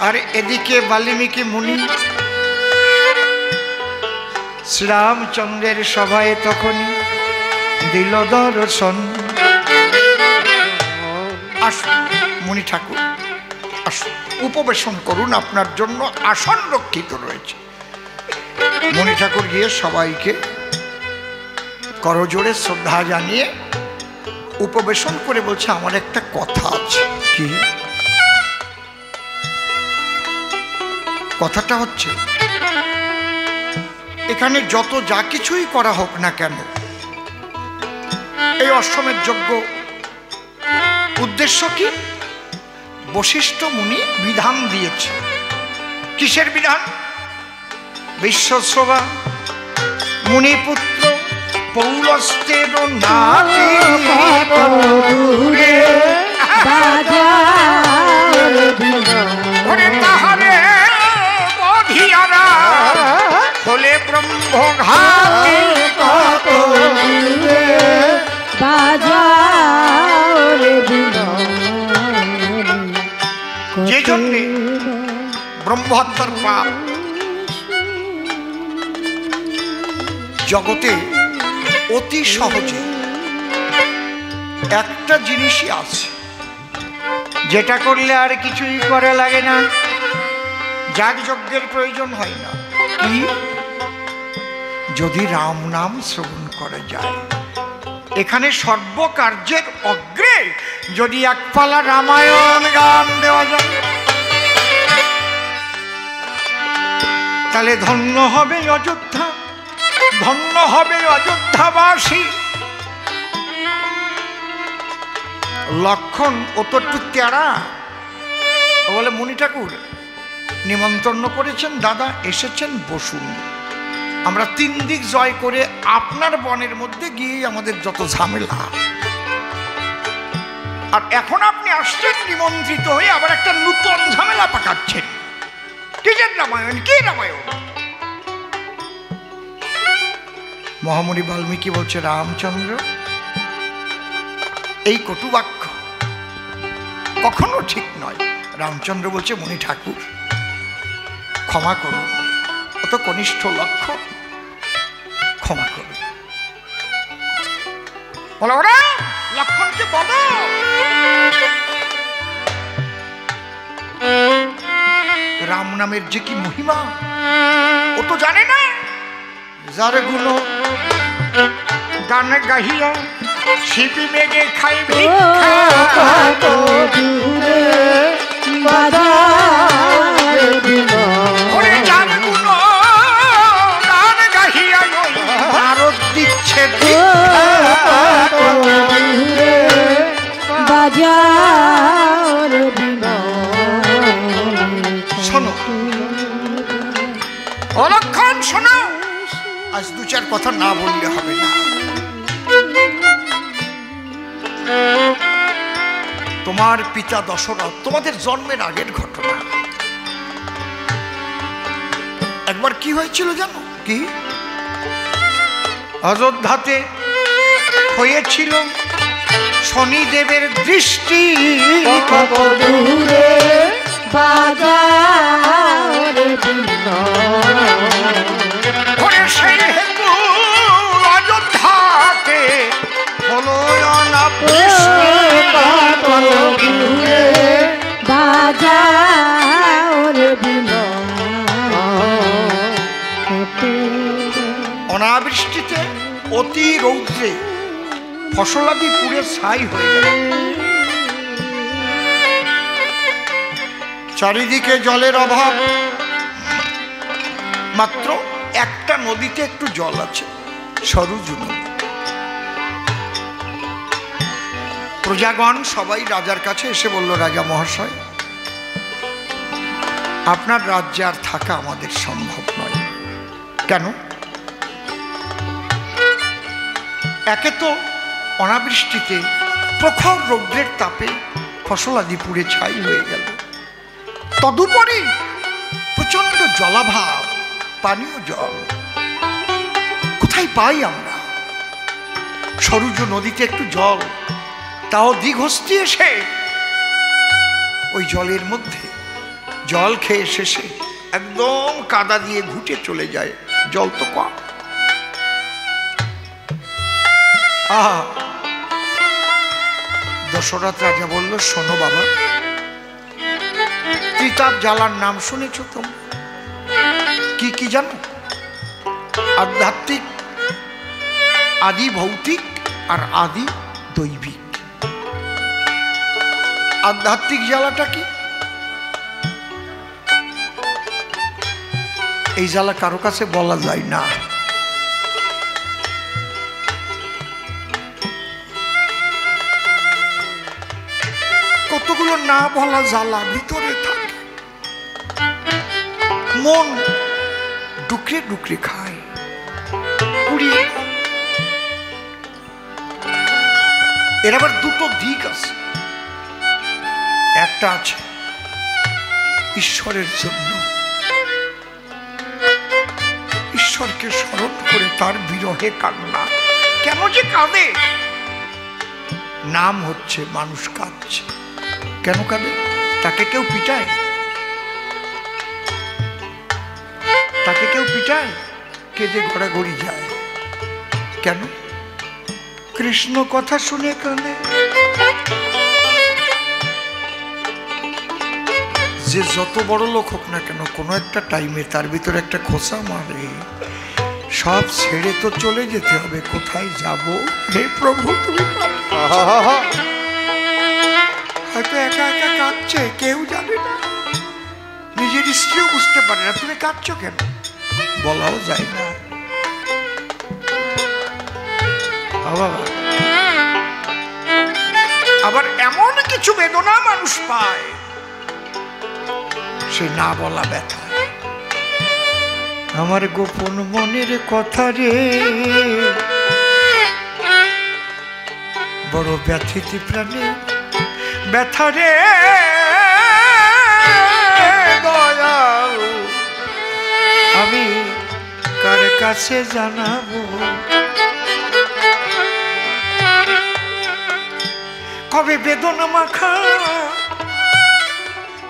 আর এদিকে বাল্মীকি মুনি শ্রীরামচন্দ্রের সভায় তখনই দিল দর্শন। আসুন মুনি ঠাকুর, আসুন উপবেশন করুন, আপনার জন্য আসন রক্ষিত রয়েছে। মুনি ঠাকুর গিয়ে সবাইকে করজোড়ে শ্রদ্ধা জানিয়ে উপবেশন করে বলছে, আমার একটা কথা আছে। কি কথাটা হচ্ছে, এখানে যত যা কিছুই করা হোক না কেন, এই অশ্বমেধ যজ্ঞ উদ্দেশ্য কি? বশিষ্ঠ মুনি বিধান দিয়েছে। কিসের বিধান? বিশ্বশ্রবা মুনিপুত্র পৌলস্তের নাতি তাহারে বধিয়ারা হলে ব্রহ্মঘাতী যে জন্যে ব্রহ্মহত্যার পাপ জগতে অতি সহজে একটা জিনিসই আছে, যেটা করলে আর কিছুই করা লাগে না, যাগযজ্ঞের প্রয়োজন হয় না। কি? যদি রাম নাম শ্রবণ করা যায়। এখানে সর্বকার্যের অগ্রে যদি একপালা রামায়ণ গান দেওয়া যায়, তাহলে ধন্য হবে অযোধ্যা, ধন্য হবে অযোধ্যাবাসী। লক্ষণ ও তো একটু তেরা, বলে মুনি ঠাকুর নিমন্ত্রণ করেছেন, দাদা এসেছেন, বসুন। আমরা 3 দিক জয় করে আপনার বনের মধ্যে গিয়ে আমাদের যত ঝামেলা, আর এখন আপনি আসছেন নিমন্ত্রিত হয়ে আবার একটা নতুন ঝামেলা পাকাচ্ছেন। কিসের রামায়ণ? কি রামায়ণ? মহামুনি বাল্মীকি বলছে, রামচন্দ্র এই কটু বাক্য কখনো ঠিক নয়। রামচন্দ্র বলছে, মুনি ঠাকুর ক্ষমা করুন, অত কনিষ্ঠ লক্ষ্য, ক্ষমা করুন। বলো ওরা লক্ষণকে বলো, রাম নামের যে কি মহিমা ও তো জানে না। যার গুণ গান গাহিয়া শিপি মেঘে খাই ভিক্ষা, ওরে যার গুণ গান গাহিয়া ভারত দিচ্ছে বাজার। শোনো অলক্ষণ, শোনো, আজ 2-4 কথা না বললে হবে না। তোমার পিতা দশরথ, তোমাদের জন্মের আগের ঘটনা। একবার কি হয়েছিল জানো? কি? অযোধ্যাতে হয়েছিল শনিদেবের দৃষ্টি, সেই হেতু অযোধ্যাতে হলো অনাবৃষ্টি। অনাবৃষ্টিতে অতি রৌদ্রে ফসলাদি পুড়ে ছাই হয়ে গেল। চারিদিকে জলের অভাব, মাত্র একটা নদীতে একটু জল আছে, সরযূ নদী। প্রজাগণ সবাই রাজার কাছে এসে বলল, রাজা মহাশয় আপনার রাজ্যে আর থাকা আমাদের সম্ভব নয়। কেন? একে তো অনাবৃষ্টিতে প্রখর রৌদ্রের তাপে ফসলাদি পুড়ে ছাই হয়ে গেল, তদুপরি প্রচন্ড জলাভাব, পানীয় জল কোথায় পাই আমরা? সরুজ নদীতে একটু জল, তাও দীঘস্তি এসে ওই জলের মধ্যে জল খেয়ে শেষে একদম কাদা দিয়ে ঘুটে চলে যায়, জল তো কম। আহা, দশরথ রাজা বলল, শোনো বাবা, ত্রিতাপ জ্বালার নাম শুনেছ তোমরা? কি কি জানো? আধ্যাত্মিক, আদি ভৌতিক আর আদি দৈবিক। আধ্যাত্মিক জ্বালাটা কি? এই জ্বালা কারো কাছে বলা যায় না। কতগুলো না বলা জ্বালা ভিতরে থাকে, মন ডুকরে ডুকরে খায়, পুড়িয়ে। এর আবার দুটো দিক আছে। একটা আছে ঈশ্বরের জন্য, ঈশ্বরকে স্মরণ করে তার বিরহে কান্না। কেন যে কাঁদে? নাম হচ্ছে মানুষ কাঁদছে। কেন কাঁদে? তাকে কেউ পিটায়? তাকে কেউ পিটায়? কেঁদে ঘোরাঘুরি যায়। কেন? কৃষ্ণ কথা শুনে কাঁদে। যে যত বড় লোক হোক না কেন, কোনো একটা টাইমে তার ভিতরে একটা খোসা মারে, সব ছেড়ে তো চলে যেতে হবে। কোথায় যাব? হে প্রভু তুমি। হয়তো একা একা কাঁদছে, কেউ জানে না, নিজের স্ত্রীও বুঝতে পারে না। তুমি কাঁদছো কেন? বলাও যায় না। বাবা, আবার এমন কিছু বেদনা মানুষ পায়, সে না বলা ব্যথা। আমার গোপন মনের কথা রে, বড় ব্যথিত প্রাণে ব্যথা রে দয়াল, আমি কার কাছে জানাবো? কবে বেদনা মাখা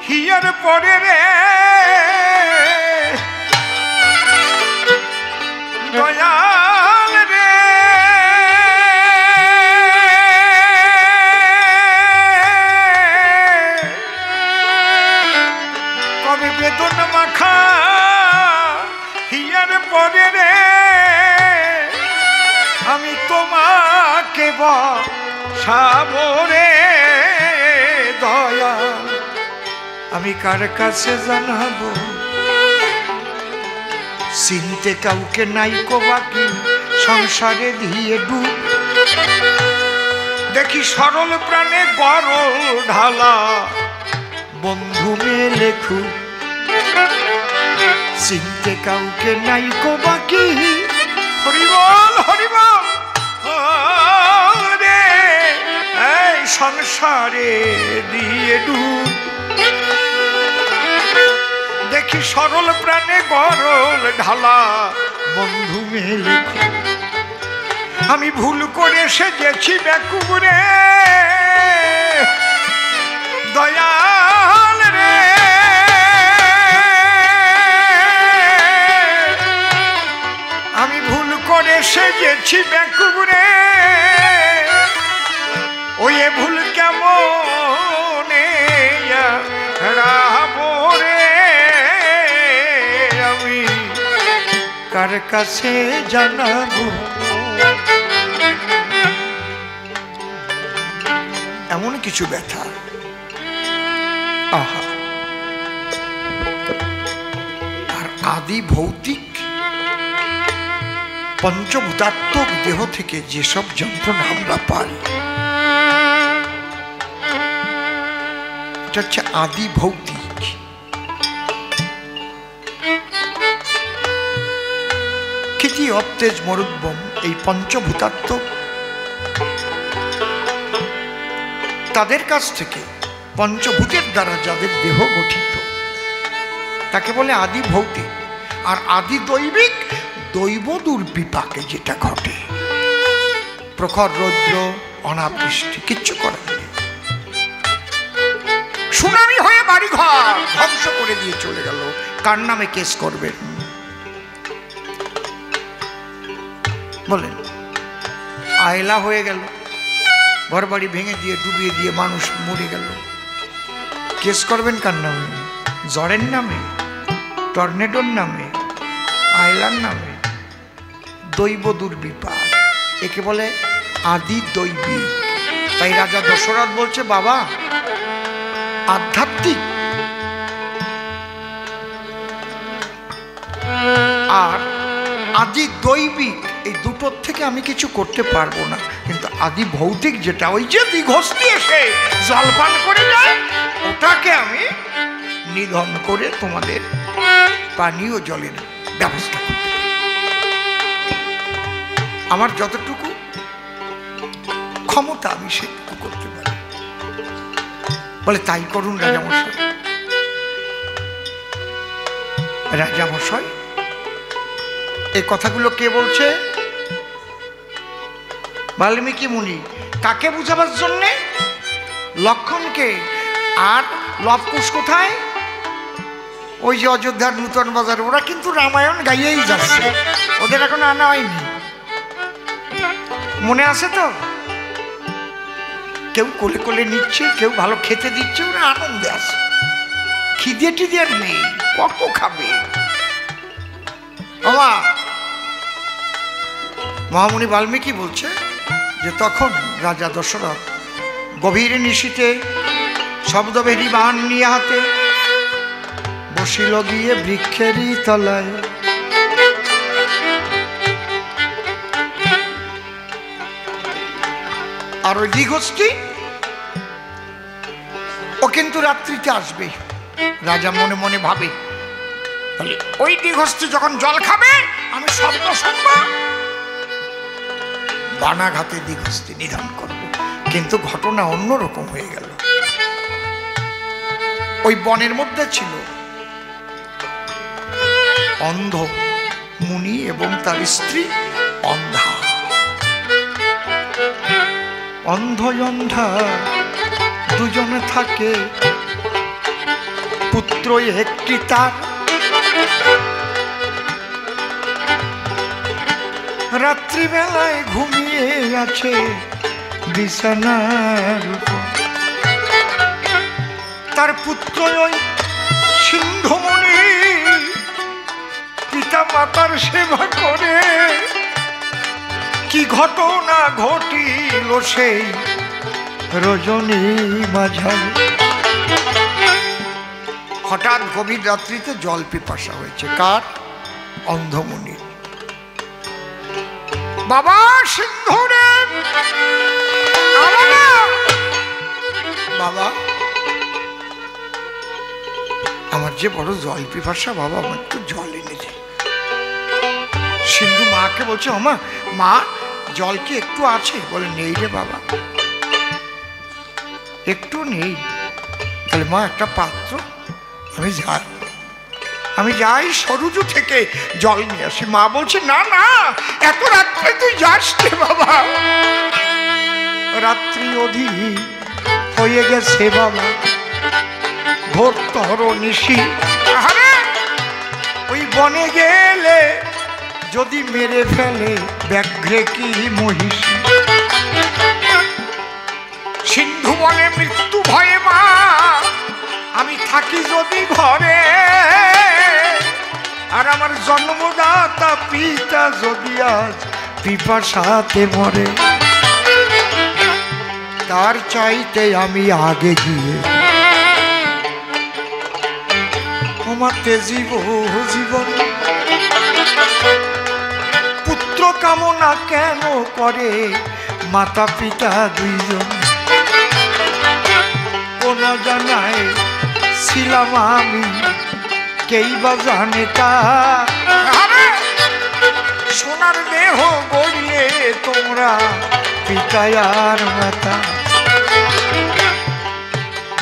হিয়ার পরে রে দয়াল রে, কবে বেদনা মাখা হিয়ার পরে রে আমি তোমাকে সাবরে দয়াল, আমি কার কাছে জানাবো? চিনতে কাউকে নাই কো বাকি, সংসারে দিয়ে ডুব। দেখি সরল প্রাণে গরল ঢালা, বন্ধু মেলে খুব। চিনতে কাউকে নাই কো বাকি, হরিবল হরিবল রে, এই সংসারে দিয়ে ডুব। দেখি সরল প্রাণে গরল ঢালা, বন্ধু মেলে খুব। আমি ভুল করে সেজেছি বেকুরে দয়াল রে, আমি ভুল করে সেজেছি বেকুরে। ওই ভুল কেমন রাবরে, আমি কার কাছে জানাবো? এমন কিছু ব্যথা। আহা, আর আদি ভৌতিক পঞ্চভূতাত্মক দেহ থেকে যেসব যন্ত্রণা আমরা পাই, এটা হচ্ছে আদি ভৌতিক। ইতি অপ্তেজ মরুদ্বম, এই পঞ্চভূতাত্মক তাদের কাছ থেকে, পঞ্চভূতের দ্বারা যাদের দেহ গঠিত তাকে বলে আদি ভৌতিক। আর আদি দৈবিক, দৈব দুর্বিপাকে যেটা ঘটে, প্রখর রৌদ্র, অনাবৃষ্টি, কিচ্ছু করার নেই, সুনামি হয়ে বাড়িঘর ধ্বংস করে দিয়ে চলে গেল, কার নামে কেস করবেন বলেন? আয়লা হয়ে গেল, ঘর বাড়ি ভেঙে দিয়ে ডুবিয়ে দিয়ে মানুষ মরে গেল, কেস করবেন কার নামে? ঝড়ের নামে, টর্নেডোর নামে, আয়লার নামে? দৈব দুর্বিপাক, একে বলে আদি দৈবিক। তাই রাজা দশরথ বলছে, বাবা আধ্যাত্মিক আর আদি দৈবিক এই দুটোর থেকে আমি কিছু করতে পারবো না, কিন্তু আদি ভৌতিক যেটা, ওই যে দিঘষ্টি এসে জলপান করে যায়, ওটাকে আমি নিধন করে তোমাদের পানীয় জলের ব্যবস্থা করতে পারি। আমার যতটুকু ক্ষমতা আমি সেটুকু করতে পারি। বলে তাই করুন রাজামশাই। রাজামশাই এই কথাগুলো কে বলছে? বাল্মীকি মুনি। কাকে বুঝাবার জন্যে? লক্ষণকে। আর লবকুশ কোথায়? ওই যে অযোধ্যার নূতন বাজার, ওরা কিন্তু রামায়ণ গাইয়েই যাচ্ছে, ওদের এখন আনা হয়নি, মনে আছে তো? কেউ কোলে কোলে নিচ্ছে, কেউ ভালো খেতে দিচ্ছে, ওরা আনন্দে আছে, খিদে টিদে আর নেই, কত খাবে। মহামুনি বাল্মীকি বলছে যে তখন রাজা দশরথ গভীর নিশীতে শব্দবেদী বাণ নিয়ে হাতে বসিল গিয়ে বৃক্ষেরই তলায়। আর ওই দিঘষ্টি ও কিন্তু রাত্রিতে আসবে। রাজা মনে মনে ভাবে, তাহলে ওই দিঘষ্টি যখন জল খাবে আমি শব্দ শুনব, বানাঘাতে দিঘষ্টি নিধন করব। কিন্তু ঘটনা অন্যরকম হয়ে গেল। ওই বনের মধ্যে ছিল অন্ধ মুনি এবং তার স্ত্রী অন্ধা। অন্ধ অন্ধা দুজনে থাকে, পুত্র একটি তার। রাত্রিবেলায় ঘুমিয়ে আছে বিছানার উপর। তার পুত্র ওই সিন্ধুমণি পিতা মাতার সেবা করে। কি ঘটনা ঘটিল সেই রজনী মাঝারে। হঠাৎ গভীর রাত্রিতে জল পিপাসা হয়েছে। কার? অন্ধমুনি। বাবা সিন্ধুরে, বাবা আমার যে বড় জল পিপাসা, বাবা আমার একটু জল এনে দে। সিন্ধু মাকে বলছে, ওমা মা জল কি একটু আছে? বলে নেই রে বাবা, একটু নেই। তাহলে মা একটা পাত্র, আমি যাই সরুজু থেকে জল নিয়ে আসি। মা বলছে, না না এত রাত্রে তুই যাস রে বাবা। রাত্রি অধিক হয়ে গেছে বাবা, ভোর তহর নিশি। ওই বনে গেলে যদি মেরে ফেলে ব্যাঘ্রে কি মহিষী। সিন্ধু বনে মৃত্যু ভয়ে মা আমি থাকি যদি ঘরে। আর আমার জন্মদাতা পিতা যদি আজ পিপাসাতে মরে, তার চাইতে আমি আগে গিয়ে তোমাতে জীবন। পুত্র কামনা কেন করে মাতা পিতা দুইজন? কোন জানায় ছিলাম আমি, কেই বা জানে তা। স্নেহ গড়িয়ে তোমরা পিতায় আর মাতা।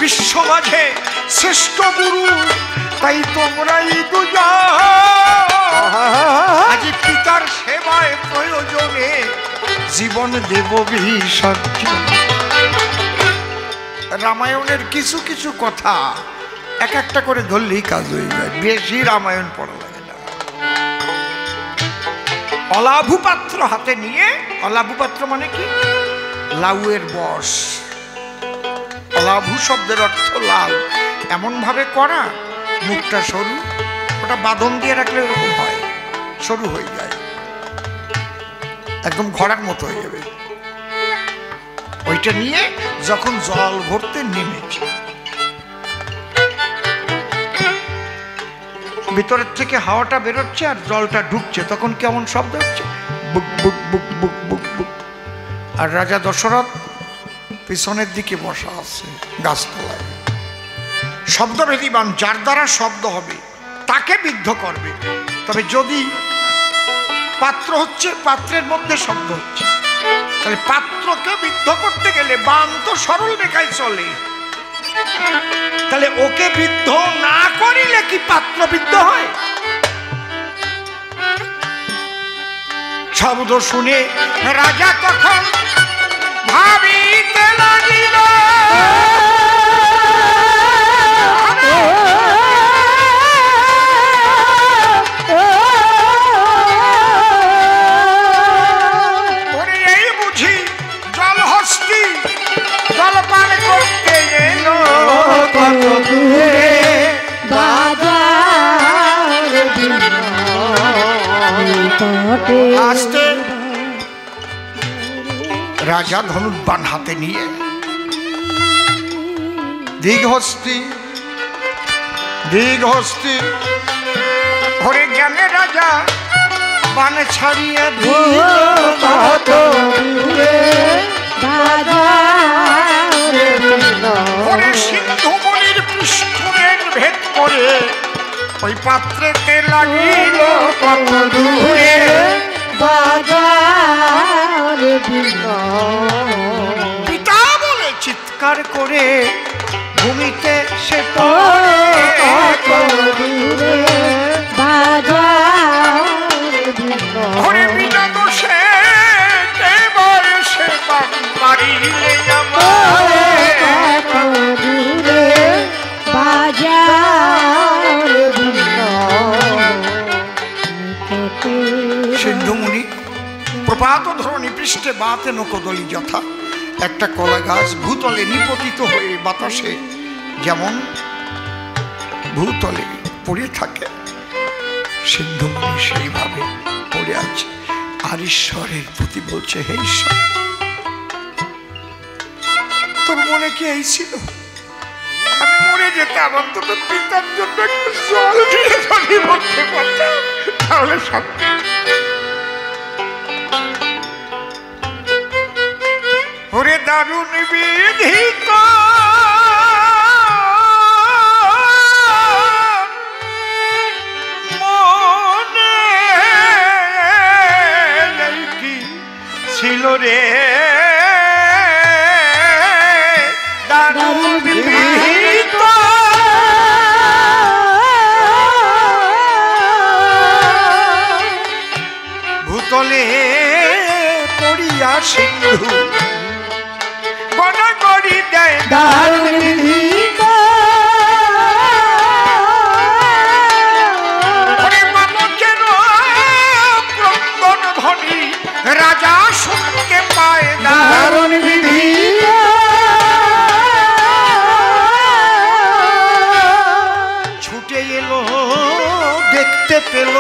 বিশ্ব মাঝে শ্রেষ্ঠ গুরু তাই তোমরাই দুজন, আজ পিতার সেবায় প্রয়োজনে জীবন দেব বিসর্জন। রামায়ণের কিছু কিছু কথা এক একটা করে ধরলেই কাজ হয়ে যায়, বেশি রামায়ণ পড়া লাগে না। অলাভু পাত্র হাতে নিয়ে, অলাভু পাত্র মানে কি? লাউয়ের বস। অলাভু শব্দের অর্থ লাল, এমন ভাবে করা মুখটা সরু, ওটা বাঁধন দিয়ে রাখলে এরকম হয়, সরু হয়ে যায়, একদম ঘোড়ার মতো হয়ে যাবে। ওইটা নিয়ে যখন জল ভরতে নেমেছে, ভিতরের থেকে হাওয়াটা বেরোচ্ছে আর জলটা ঢুকছে, তখন কেমন শব্দ হচ্ছে? বুক বুক বুক বুক বুক বুক। আর রাজা দশরথ পিছনের দিকে বসা আছে গাছতলায়। শব্দভেদীবান, যার দ্বারা শব্দ হবে তাকে বিদ্ধ করবে। তবে যদি পাত্র হচ্ছে, পাত্রের মধ্যে শব্দ হচ্ছে, তাহলে পাত্রকে বিদ্ধ করতে গেলে বান তো সরল রেখায় চলে, তাহলে ওকে বিদ্ধ না করিলে কি পাত্র বিদ্ধ হয়? শব্দ শুনে রাজা তখন ভাবিতে লাগিল, এই বুঝি জলহস্তি জলপান করতে এলো কত দূরে আসতে। রাজা ধনুর্বাণ হাতে নিয়ে দীর্ঘহস্তি দীর্ঘহস্তি ঘরে জ্ঞানে রাজা বান ছাড়িয়ে ঘরে সিন্ধুমণির পৃষ্ঠের ভেদ করে ওই পাত্রেতে লাগিল কত দূরে পিতা বলে চিৎকার করে ভূমিতে সে ঘরে বিনা দোষে বয়সে মারিলে সিন্ধুমুনি প্রপাত ধরণী পৃষ্ঠে বাতে নকদলি যথা, একটা কলা গাছ ভূতলে নিপতিত হয়ে বাতাসে যেমন ভূতলে পড়ে থাকে, সিন্ধুমুনি সেইভাবে পড়ে আছে। আর ঈশ্বরের প্রতি বলছে, হে ঈশ্বর, তোর মনে কি এই ছিল? আমি মরে যেতাম, অন্তত পিতার জন্য একটু জল দিয়ে পানি ভরতে পারতাম, তাহলে সব। ওরে দারুণ বিধিত মনে কি ছিল রে, দারুণ বিধিত ভূতলে পড়িয়া সিন্ধু বন করি দেয় দারুণ বিধিত। মানকের ক্রন্দন ধ্বনি রাজা শুনতে পায় দারুণ বিধিত। ছুটে এলো, দেখতে পেল